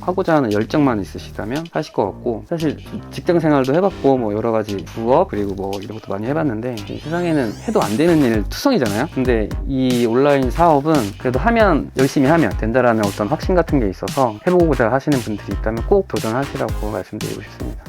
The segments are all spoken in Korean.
하고자 하는 열정만 있으시다면 하실 것 같고, 사실 직장 생활도 해봤고 뭐 여러 가지 부업 그리고 뭐 이런 것도 많이 해봤는데 세상에는 해도 안 되는 일 투성이잖아요. 근데 이 온라인 사업은 그래도 하면 열심히 하면 된다라는 어떤 확신 같은 게 있어서 해보고자 하시는 분들이 있다면 꼭 도전하시라고 말씀드리고 싶습니다.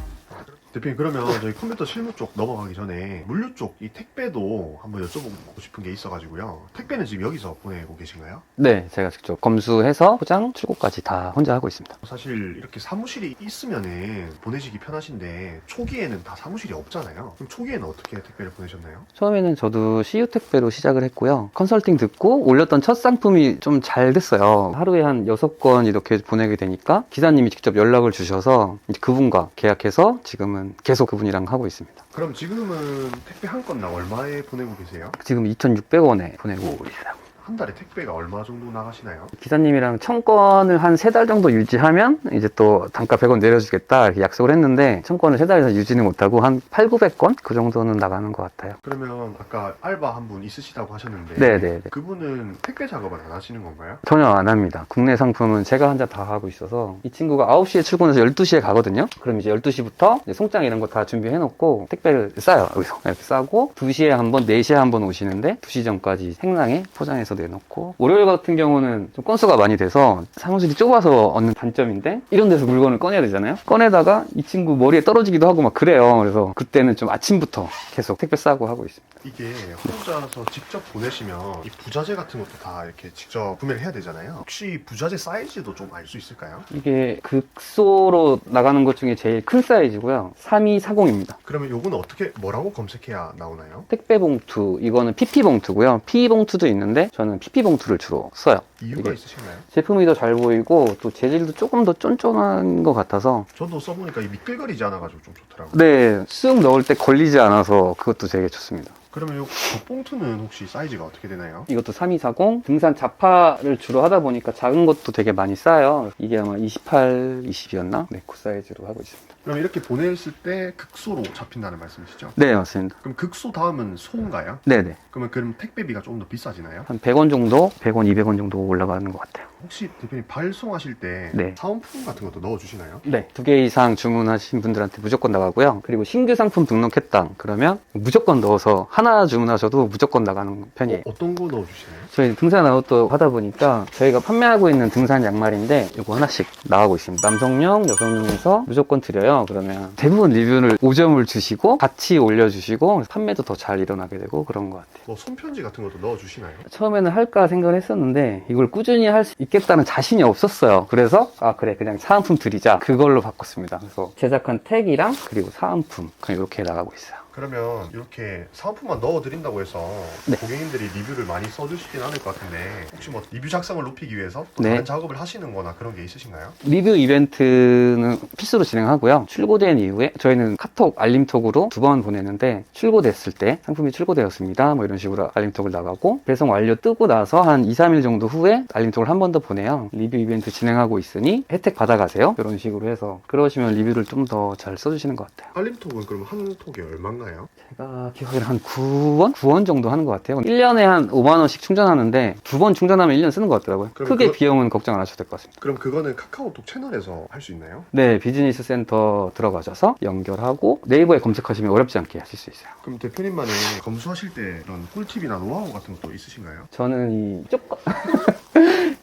대표님, 그러면 저희 컴퓨터 실무 쪽 넘어가기 전에 물류 쪽 이 택배도 한번 여쭤보고 싶은 게 있어가지고요. 택배는 지금 여기서 보내고 계신가요? 네, 제가 직접 검수해서 포장, 출고까지 다 혼자 하고 있습니다. 사실 이렇게 사무실이 있으면은 보내시기 편하신데 초기에는 다 사무실이 없잖아요. 그럼 초기에는 어떻게 택배를 보내셨나요? 처음에는 저도 CU 택배로 시작을 했고요. 컨설팅 듣고 올렸던 첫 상품이 좀 잘 됐어요. 하루에 한 6건 이렇게 보내게 되니까 기사님이 직접 연락을 주셔서 이제 그분과 계약해서 지금은 계속 그분이랑 하고 있습니다. 그럼 지금은 택배 한 건 얼마에 보내고 계세요? 지금 2,600원에 보내고 있어요. 한 달에 택배가 얼마 정도 나가시나요? 기사님이랑 1,000건을 한 3달 정도 유지하면 이제 또 단가 100원 내려주겠다 이렇게 약속을 했는데 1,000건을 3달에서 유지는 못하고 한 8,900건? 그 정도는 나가는 것 같아요. 그러면 아까 알바 한 분 있으시다고 하셨는데 네네네. 그분은 택배 작업을 안 하시는 건가요? 전혀 안 합니다. 국내 상품은 제가 혼자 다 하고 있어서 이 친구가 9시에 출근해서 12시에 가거든요. 그럼 이제 12시부터 이제 송장 이런 거 다 준비해 놓고 택배를 싸요. 여기서 이렇게 싸고 2시에 한 번, 4시에 한 번 오시는데 2시 전까지 생랑에 포장해서 내놓고, 월요일 같은 경우는 좀 건수가 많이 돼서 사무실이 좁아서 얻는 단점인데 이런 데서 물건을 꺼내야 되잖아요. 꺼내다가 이 친구 머리에 떨어지기도 하고 막 그래요. 그래서 그때는 좀 아침부터 계속 택배 싸고 하고 있습니다. 이게 혼자서 직접 보내시면 이 부자재 같은 것도 다 이렇게 직접 구매를 해야 되잖아요. 혹시 부자재 사이즈도 좀 알 수 있을까요? 이게 극소로 나가는 것 중에 제일 큰 사이즈고요. 3240입니다. 그러면 요거는 어떻게 뭐라고 검색해야 나오나요? 택배 봉투, 이거는 PP 봉투고요. PE 봉투도 있는데 저는 PP 봉투를 주로 써요. 이유가 이게 있으신가요? 제품이 더 잘 보이고 또 재질도 조금 더 쫀쫀한 것 같아서, 저도 써보니까 이 미끌거리지 않아가지고 좀 좋더라고요. 네, 쓱 넣을 때 걸리지 않아서 그것도 되게 좋습니다. 그러면 요 겉봉투는 혹시 사이즈가 어떻게 되나요? 이것도 3240 등산 자파를 주로 하다 보니까 작은 것도 되게 많이 싸요. 이게 아마 28, 20이었나? 네, 그 사이즈로 하고 있습니다. 그럼 이렇게 보냈을 때 극소로 잡힌다는 말씀이시죠? 네, 맞습니다. 그럼 극소 다음은 소인가요? 네네. 그럼 택배비가 좀 더 비싸지나요? 한 100원 정도, 100원, 200원 정도 올라가는 것 같아요. 혹시 대표님 발송하실 때 네. 사은품 같은 것도 넣어주시나요? 네, 2개 이상 주문하신 분들한테 무조건 나가고요. 그리고 신규 상품 등록했다 그러면 무조건 넣어서 하나 주문하셔도 무조건 나가는 편이에요. 어떤 거 넣어주시나요? 저희 등산 아웃도 하다 보니까 저희가 판매하고 있는 등산 양말인데 이거 하나씩 나가고 있습니다. 남성용, 여성용에서 무조건 드려요. 그러면 대부분 리뷰를 5점을 주시고 같이 올려주시고 판매도 더 잘 일어나게 되고 그런 것 같아요. 뭐 손편지 같은 것도 넣어주시나요? 처음에는 할까 생각을 했었는데 이걸 꾸준히 할 수 있겠다는 자신이 없었어요. 그래서 그래, 그냥 사은품 드리자, 그걸로 바꿨습니다. 그래서 제작한 택이랑 그리고 사은품 그냥 이렇게 나가고 있어요. 그러면 이렇게 사은품만 넣어드린다고 해서 네. 고객님들이 리뷰를 많이 써주시진 않을 것 같은데 혹시 뭐 리뷰 작성을 높이기 위해서 또 네. 다른 작업을 하시는 거나 그런 게 있으신가요? 리뷰 이벤트는 필수로 진행하고요. 출고된 이후에 저희는 카톡 알림톡으로 2번 보내는데, 출고됐을 때 상품이 출고되었습니다 뭐 이런 식으로 알림톡을 나가고, 배송 완료 뜨고 나서 한 2, 3일 정도 후에 알림톡을 한 번 더 보내요. 리뷰 이벤트 진행하고 있으니 혜택 받아가세요, 이런 식으로 해서. 그러시면 리뷰를 좀 더 잘 써주시는 것 같아요. 알림톡은 그럼 한 톡에 얼마인가요? 제가 기억에는 한 9원? 9원 정도 하는 것 같아요. 1년에 한 5만원씩 충전하는데 2번 충전하면 1년 쓰는 것 같더라고요. 그럼 크게 비용은 걱정 안 하셔도 될 것 같습니다. 그럼 그거는 카카오톡 채널에서 할 수 있나요? 네, 비즈니스 센터 들어가셔서 연결하고 네이버에 검색하시면 어렵지 않게 하실 수 있어요. 그럼 대표님만의 검수하실 때 이런 꿀팁이나 노하우 같은 것도 있으신가요? 저는 이 쪽과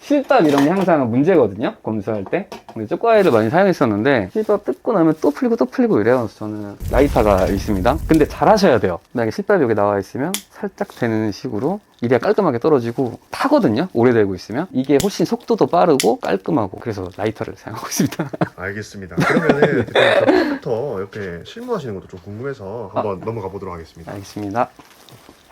실밥 이런 게 항상 문제거든요, 검수할 때. 쪽과위를 많이 사용했었는데 실밥 뜯고 나면 또 풀리고 이래요. 그래서 저는 라이터가 있습니다. 근데 잘 하셔야 돼요. 만약에 실밥이 여기 나와 있으면 살짝 되는 식으로 이래야 깔끔하게 떨어지고 타거든요, 오래되고 있으면. 이게 훨씬 속도도 빠르고 깔끔하고, 그래서 라이터를 사용하고 있습니다. 알겠습니다. 그러면은 대표님 컴퓨터 옆에 실무하시는 것도 좀 궁금해서 한번 넘어가 보도록 하겠습니다. 알겠습니다.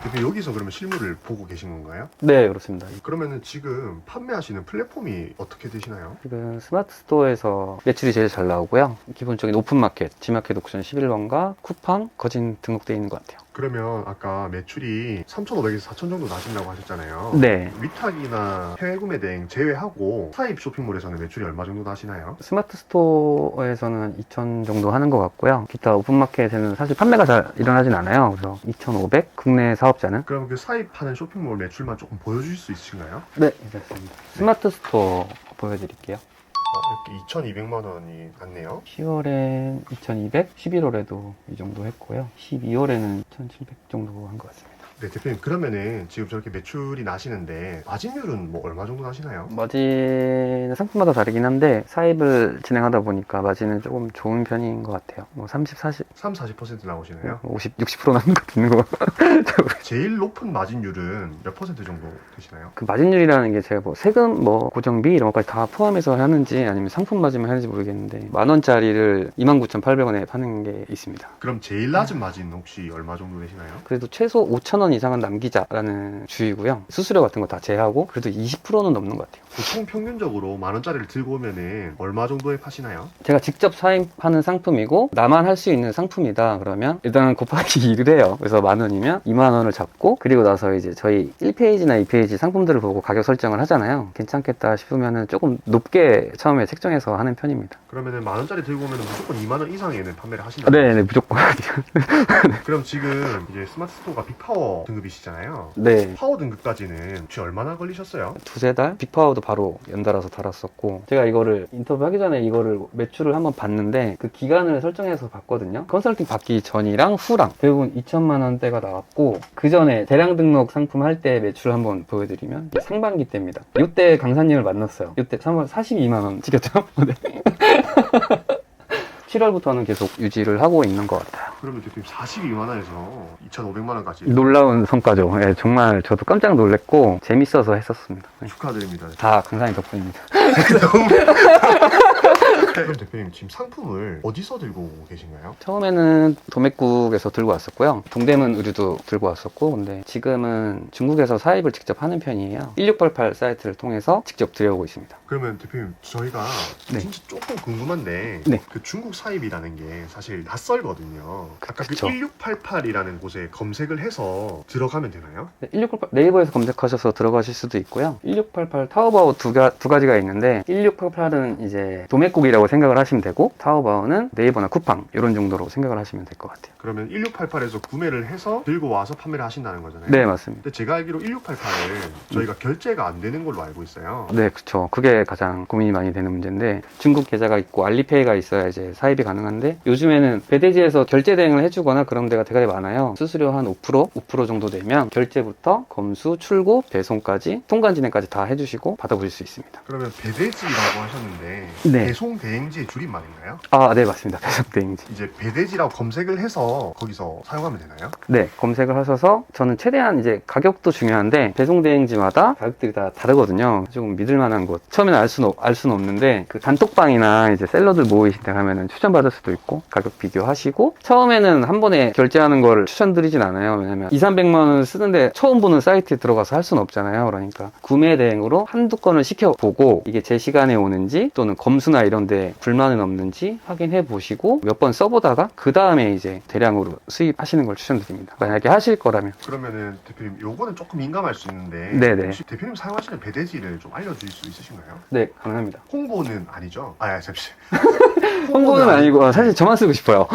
대표 여기서 그러면 실무를 보고 계신 건가요? 네, 그렇습니다. 그러면은 지금 판매하시는 플랫폼이 어떻게 되시나요? 지금 스마트 스토어에서 매출이 제일 잘 나오고요. 기본적인 오픈마켓, G마켓 옥션 11번가, 쿠팡, 거진 등록되어 있는 것 같아요. 그러면 아까 매출이 3,500에서 4,000 정도 나신다고 하셨잖아요. 네. 위탁이나 해외 구매 대행 제외하고 타입 쇼핑몰에서는 매출이 얼마 정도 나시나요? 스마트 스토어에서는 한 2,000 정도 하는 것 같고요. 기타 오픈마켓에는 사실 판매가 잘 일어나진 않아요. 그래서 2,500? 국내 사업자는? 그럼 그 사입하는 쇼핑몰 매출만 조금 보여주실 수 있으신가요? 네, 괜찮습니다. 스마트 스토어 보여드릴게요. 이렇게 2,200만 원이 났네요. 10월에 2200, 11월에도 이 정도 했고요. 12월에는 1700 정도 한 것 같습니다. 네, 대표님 그러면은 지금 저렇게 매출이 나시는데 마진율은 뭐 얼마 정도 나시나요? 마진은 상품마다 다르긴 한데 사입을 진행하다 보니까 마진은 조금 좋은 편인 것 같아요. 뭐 30, 40, 30-40% 나오시나요? 50, 60% 남는 것 같은 거. 제일 높은 마진율은 몇 퍼센트 정도 되시나요? 그 마진율이라는 게 제가 뭐 세금, 뭐 고정비 이런 것까지 다 포함해서 하는지 아니면 상품 마진만 하는지 모르겠는데 10,000원짜리를 29,800원에 파는 게 있습니다. 그럼 제일 낮은 마진 혹시 얼마 정도 되시나요? 그래도 최소 5,000원 이상은 남기자라는 주의고요. 수수료 같은 거 다 제하고 그래도 20%는 넘는 것 같아요. 보통 평균적으로 10,000원짜리를 들고 오면은 얼마 정도에 파시나요? 제가 직접 사입하는 상품이고 나만 할 수 있는 상품이다 그러면 일단 곱하기 2를 해요. 그래서 10,000원이면 20,000원을 잡고 그리고 나서 이제 저희 1페이지나 2페이지 상품들을 보고 가격 설정을 하잖아요. 괜찮겠다 싶으면은 조금 높게 처음에 책정해서 하는 편입니다. 그러면은 10,000원짜리 들고 오면은 무조건 20,000원 이상에는 판매를 하신다는 네네 무조건. 그럼 지금 이제 스마트 스토어가 빅파워 등급이시잖아요. 네. 파워 등급까지는 혹시 얼마나 걸리셨어요? 두세 달? 빅파워도 바로 연달아서 달았었고 제가 이거를 인터뷰 하기 전에 이거를 매출을 한번 봤는데 그 기간을 설정해서 봤거든요. 컨설팅 받기 전이랑 후랑 대부분 2천만 원대가 나왔고 그 전에 대량 등록 상품 할 때 매출 한번 보여드리면 상반기 때입니다. 이때 강사님을 만났어요. 이때 3월 42만 원 찍혔죠? 네. 7월부터는 계속 유지를 하고 있는 것 같아요. 그러면 대표님 42만 원에서 2,500만 원까지 놀라운 성과죠. 예, 정말 저도 깜짝 놀랐고 재밌어서 했었습니다. 네. 축하드립니다. 다 강사님 덕분입니다. 그럼 대표님 지금 상품을 어디서 들고 오고 계신가요? 처음에는 도매국에서 들고 왔었고요. 동대문 의류도 들고 왔었고 근데 지금은 중국에서 사입을 직접 하는 편이에요. 1688 사이트를 통해서 직접 들여오고 있습니다. 그러면 대표님 저희가 네. 진짜 조금 궁금한데 네. 그 중국 사입이라는 게 사실 낯설거든요. 아까 그 그쵸. 1688이라는 곳에 검색을 해서 들어가면 되나요? 네, 1688 네이버에서 검색하셔서 들어가실 수도 있고요. 1688 타오바오 두 가지가 있는데 1688은 이제 도매국이라고 생각을 하시면 되고 타오바오는 네이버나 쿠팡 이런 정도로 생각을 하시면 될 것 같아요. 그러면 1688에서 구매를 해서 들고 와서 판매를 하신다는 거잖아요. 네, 맞습니다. 근데 제가 알기로 1688을 저희가 결제가 안 되는 걸로 알고 있어요. 네, 그쵸. 그게 가장 고민이 많이 되는 문제인데 중국 계좌가 있고 알리페이가 있어야 이제 사입이 가능한데 요즘에는 배대지에서 결제 대행을 해주거나 그런 데가 되게 많아요. 수수료 한 5% 정도 내면 결제부터 검수, 출고, 배송까지 통관 진행까지 다 해주시고 받아보실 수 있습니다. 그러면 배대지라고 하셨는데 네. 배송 대행지의 줄임말인가요? 아, 네, 맞습니다. 배송 대행지. 이제 배대지라고 검색을 해서 거기서 사용하면 되나요? 네, 검색을 하셔서 저는 최대한 이제 가격도 중요한데 배송 대행지마다 가격들이 다 다르거든요. 조금 믿을 만한 곳. 처음에는 알 수는 없는데 그 단톡방이나 이제 셀러들 모이신 데 가면은 추천받을 수도 있고 가격 비교하시고 처음에는 한 번에 결제하는 걸 추천드리진 않아요. 왜냐면 200~300만 원 쓰는데 처음 보는 사이트에 들어가서 할 수는 없잖아요. 그러니까 구매 대행으로 한두 건을 시켜보고 이게 제 시간에 오는지 또는 검수나 이런 데 불만은 없는지 확인해 보시고 몇 번 써보다가 그 다음에 이제 대량으로 수입하시는 걸 추천드립니다. 만약에 하실 거라면. 그러면은 대표님 요거는 조금 민감할 수 있는데 네네. 혹시 대표님 사용하시는 배대지를 좀 알려주실 수 있으신가요? 네, 가능합니다. 홍보는 아니죠? 잠시. 홍보는 아니고 사실 저만 쓰고 싶어요.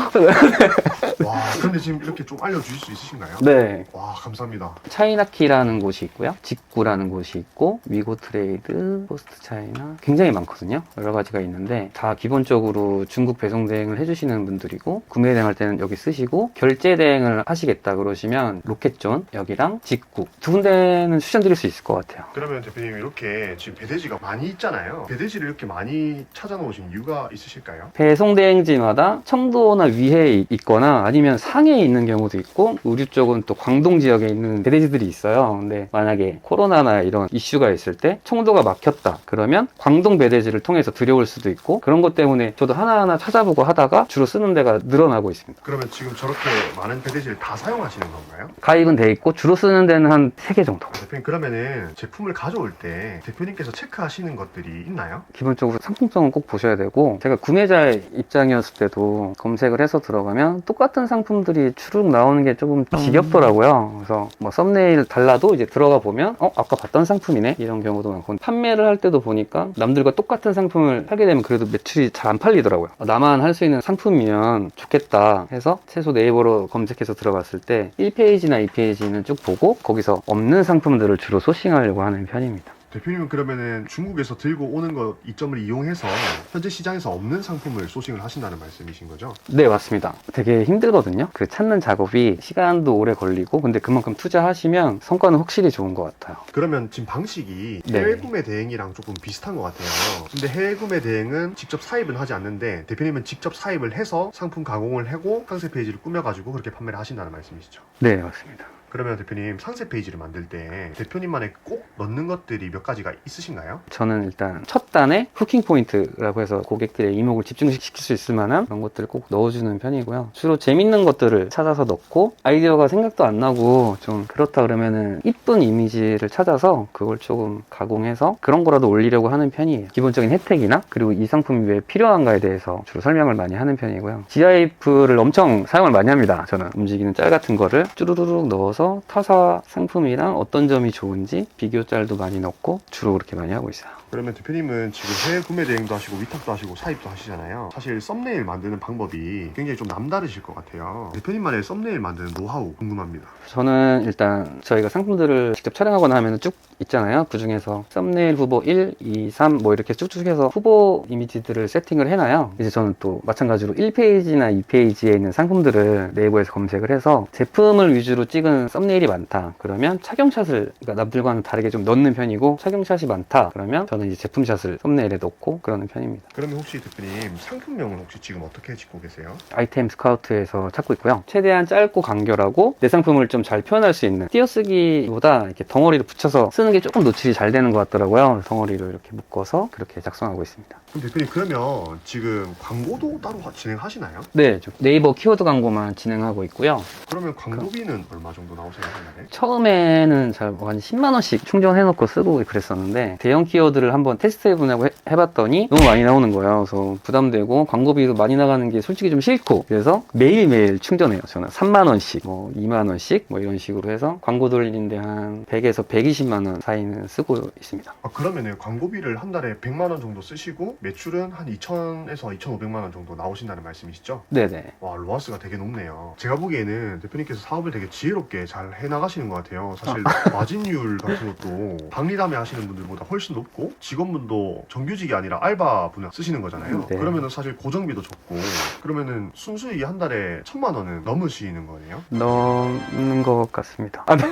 와, 근데 지금 이렇게 좀 알려주실 수 있으신가요? 네. 와, 감사합니다. 차이나키라는 곳이 있고요. 직구라는 곳이 있고 위고 트레이드, 포스트 차이나 굉장히 많거든요. 여러 가지가 있는데 다 기본적으로 중국 배송 대행을 해주시는 분들이고 구매 대행할 때는 여기 쓰시고 결제 대행을 하시겠다 그러시면 로켓존 여기랑 직구 두 군데는 추천드릴 수 있을 것 같아요. 그러면 대표님 이렇게 지금 배대지가 많이 있잖아요. 배대지를 이렇게 많이 찾아놓으신 이유가 있으실까요? 배송 대행지마다 청도나 위에 있거나 아니면 상해에 있는 경우도 있고 의류 쪽은 또 광동 지역에 있는 배대지들이 있어요. 근데 만약에 코로나나 이런 이슈가 있을 때 청도가 막혔다 그러면 광동 배대지를 통해서 들여올 수도 있고 그런 것 때문에 저도 하나하나 찾아보고 하다가 주로 쓰는 데가 늘어나고 있습니다. 그러면 지금 저렇게 많은 배대지를 다 사용하시는 건가요? 가입은 돼 있고 주로 쓰는 데는 한 3개 정도. 대표님 그러면은 제품을 가져올 때 대표님께서 체크하시는 것들이 있나요? 기본적으로 상품성은 꼭 보셔야 되고 제가 구매자의 입장이었을 때도 검색을 해서 들어가면 똑같은 상품들이 추룩 나오는 게 조금 지겹더라고요. 그래서 뭐 썸네일 달라도 이제 들어가 보면 아까 봤던 상품이네 이런 경우도 많고 판매를 할 때도 보니까 남들과 똑같은 상품을 하게 되면 그래도 매출이 잘 안 팔리더라고요. 나만 할 수 있는 상품이면 좋겠다 해서 최소 네이버로 검색해서 들어갔을 때 1페이지나 2페이지는 쭉 보고 거기서 없는 상품들을 주로 소싱하려고 하는 편입니다. 대표님은 그러면은 중국에서 들고 오는 것 이점을 이용해서 현재 시장에서 없는 상품을 소싱을 하신다는 말씀이신 거죠? 네, 맞습니다. 되게 힘들거든요. 그 찾는 작업이 시간도 오래 걸리고, 근데 그만큼 투자하시면 성과는 확실히 좋은 것 같아요. 그러면 지금 방식이 네. 해외 구매 대행이랑 조금 비슷한 것 같아요. 근데 해외 구매 대행은 직접 사입은 하지 않는데 대표님은 직접 사입을 해서 상품 가공을 하고 상세 페이지를 꾸며가지고 그렇게 판매를 하신다는 말씀이시죠? 네, 맞습니다. 그러면 대표님 상세 페이지를 만들 때 대표님만의 꼭 넣는 것들이 몇 가지가 있으신가요? 저는 일단 첫 단에 후킹 포인트라고 해서 고객들의 이목을 집중시킬 수 있을 만한 그런 것들을 꼭 넣어주는 편이고요. 주로 재밌는 것들을 찾아서 넣고 아이디어가 생각도 안 나고 좀 그렇다 그러면은 이쁜 이미지를 찾아서 그걸 조금 가공해서 그런 거라도 올리려고 하는 편이에요. 기본적인 혜택이나 그리고 이 상품이 왜 필요한가에 대해서 주로 설명을 많이 하는 편이고요. GIF를 엄청 사용을 많이 합니다. 저는 움직이는 짤 같은 거를 쭈루루룩 넣어서 타사 상품이랑 어떤 점이 좋은지 비교 짤도 많이 넣고 주로 그렇게 많이 하고 있어요. 그러면 대표님은 지금 해외 구매 대행도 하시고 위탁도 하시고 사입도 하시잖아요. 사실 썸네일 만드는 방법이 굉장히 좀 남다르실 것 같아요. 대표님만의 썸네일 만드는 노하우 궁금합니다. 저는 일단 저희가 상품들을 직접 촬영하거나 하면 쭉 있잖아요. 그 중에서 썸네일 후보 1, 2, 3 뭐 이렇게 쭉쭉 해서 후보 이미지들을 세팅을 해놔요. 이제 저는 또 마찬가지로 1페이지나 2페이지에 있는 상품들을 네이버에서 검색을 해서 제품을 위주로 찍은 썸네일이 많다. 그러면 착용샷을 그러니까 남들과는 다르게 좀 넣는 편이고 착용샷이 많다. 그러면 저는 이제 제품샷을 썸네일에 넣고 그러는 편입니다. 그러면 혹시 대표님 상품명은 혹시 지금 어떻게 짓고 계세요? 아이템 스카우트에서 찾고 있고요. 최대한 짧고 간결하고 내 상품을 좀 잘 표현할 수 있는 띄어쓰기보다 이렇게 덩어리를 붙여서 쓰는 게 조금 노출이 잘 되는 것 같더라고요. 덩어리를 이렇게 묶어서 그렇게 작성하고 있습니다. 그럼 대표님 그러면 지금 광고도 따로 진행하시나요? 네, 좀 네이버 키워드 광고만 진행하고 있고요. 그러면 광고비는 얼마 정도 나오세요? 한 달에? 처음에는 한 10만 원씩 충전해놓고 쓰고 그랬었는데 대형 키워드를 한번 테스트해보냐고 해봤더니 너무 많이 나오는 거예요. 그래서 부담되고 광고비도 많이 나가는 게 솔직히 좀 싫고 그래서 매일매일 충전해요. 저는 3만 원씩, 뭐 2만 원씩 뭐 이런 식으로 해서 광고 돌리는데 한 100에서 120만 원 사이는 쓰고 있습니다. 그러면은 광고비를 한 달에 100만 원 정도 쓰시고 매출은 한 2,000에서 2,500만 원 정도 나오신다는 말씀이시죠? 네네. 와, 로아스가 되게 높네요. 제가 보기에는 대표님께서 사업을 되게 지혜롭게 잘 해나가시는 것 같아요. 사실 마진율 같은 것도 박리담회 하시는 분들보다 훨씬 높고 직원분도 정규직이 아니라 알바분을 쓰시는 거잖아요. 네. 그러면은 사실 고정비도 적고 그러면은 순수익이 한 달에 1,000만 원은 넘으시는 거네요. 넣는 것 같습니다. 아, 네.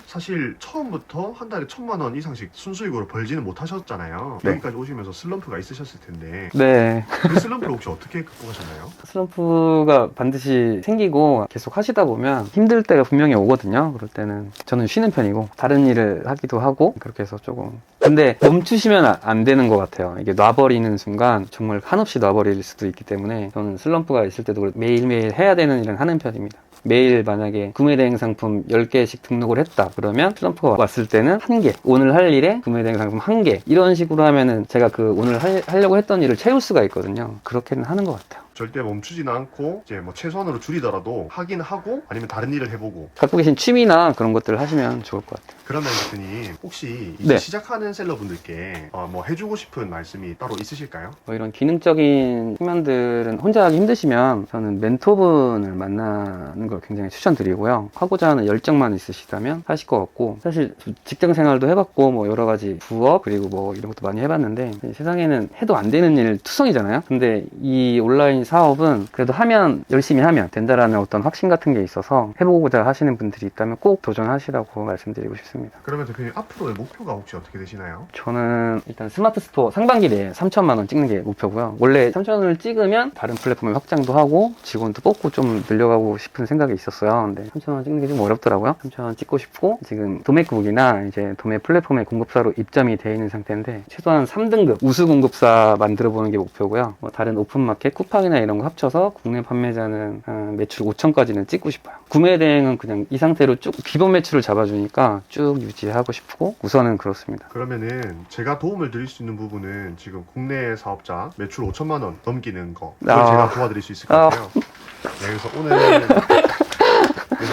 사실 처음부터 한 달에 1,000만 원 이상씩 순수익으로 벌지는 못하셨잖아요. 네. 여기까지 오시면서 슬럼프가 있으셨을 텐데 네. 그 슬럼프를 혹시 어떻게 극복하셨나요? 슬럼프가 반드시 생기고 계속 하시다 보면 힘들 때가 분명히 오거든요. 그럴 때는 저는 쉬는 편이고 다른 일을 하기도 하고 그렇게 해서 조금 근데 멈추시면 안 되는 것 같아요. 이게 놔버리는 순간 정말 한없이 놔버릴 수도 있기 때문에 저는 슬럼프가 있을 때도 매일매일 해야 되는 일은 하는 편입니다. 매일 만약에 구매 대행 상품 10개씩 등록을 했다 그러면 슬럼프가 왔을 때는 1개 오늘 할 일에 구매 대행 상품 1개 이런 식으로 하면은 제가 그 오늘 하려고 했던 일을 채울 수가 있거든요. 그렇게는 하는 것 같아요. 절대 멈추지는 않고 이제 뭐 최소한으로 줄이더라도 하긴 하고 아니면 다른 일을 해보고. 갖고 계신 취미나 그런 것들을 하시면 좋을 것 같아요. 그러면 대표님 혹시 이제 네. 시작하는 셀러분들께 뭐 해주고 싶은 말씀이 따로 있으실까요? 뭐 이런 기능적인 측면들은 혼자 하기 힘드시면 저는 멘토분을 만나는 걸 굉장히 추천드리고요. 하고자 하는 열정만 있으시다면 하실 것 같고 사실 직장 생활도 해봤고 뭐 여러 가지 부업 그리고 뭐 이런 것도 많이 해봤는데 세상에는 해도 안 되는 일 투성이잖아요. 근데 이 온라인 사업은 그래도 하면 열심히 하면 된다라는 어떤 확신 같은 게 있어서 해보고자 하시는 분들이 있다면 꼭 도전하시라고 말씀드리고 싶습니다. 그러면 대표님 앞으로의 목표가 혹시 어떻게 되시나요? 저는 일단 스마트 스토어 상반기 내에 3천만 원 찍는 게 목표고요. 원래 3천 원을 찍으면 다른 플랫폼에 확장도 하고 직원도 뽑고 좀 늘려가고 싶은 생각이 있었어요. 근데 3천 원 찍는 게 좀 어렵더라고요. 3천 원 찍고 싶고 지금 도매국이나 이제 도매 플랫폼의 공급사로 입점이 되어 있는 상태인데 최소한 3등급 우수 공급사 만들어 보는 게 목표고요. 뭐 다른 오픈마켓 쿠팡이나 이런 거 합쳐서 국내 판매자는 매출 5천까지는 찍고 싶어요. 구매 대행은 그냥 이 상태로 쭉 기본 매출을 잡아주니까 쭉 유지하고 싶고 우선은 그렇습니다. 그러면은 제가 도움을 드릴 수 있는 부분은 지금 국내 사업자 매출 5천만 원 넘기는 거 그걸 제가 도와드릴 수 있을 것 같아요. 네, 그래서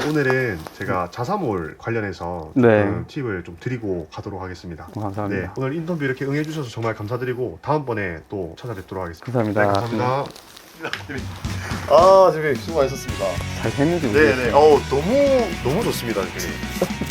오늘은 제가 자사몰 관련해서 네. 그 팁을 좀 드리고 가도록 하겠습니다. 감사합니다. 네, 오늘 인터뷰 이렇게 응해주셔서 정말 감사드리고 다음번에 또 찾아뵙도록 하겠습니다. 감사합니다. 네, 감사합니다. 아, 지금 수고 많으셨습니다. 잘 했는지 네, 모르겠어요. 네, 너무 좋습니다, 지금.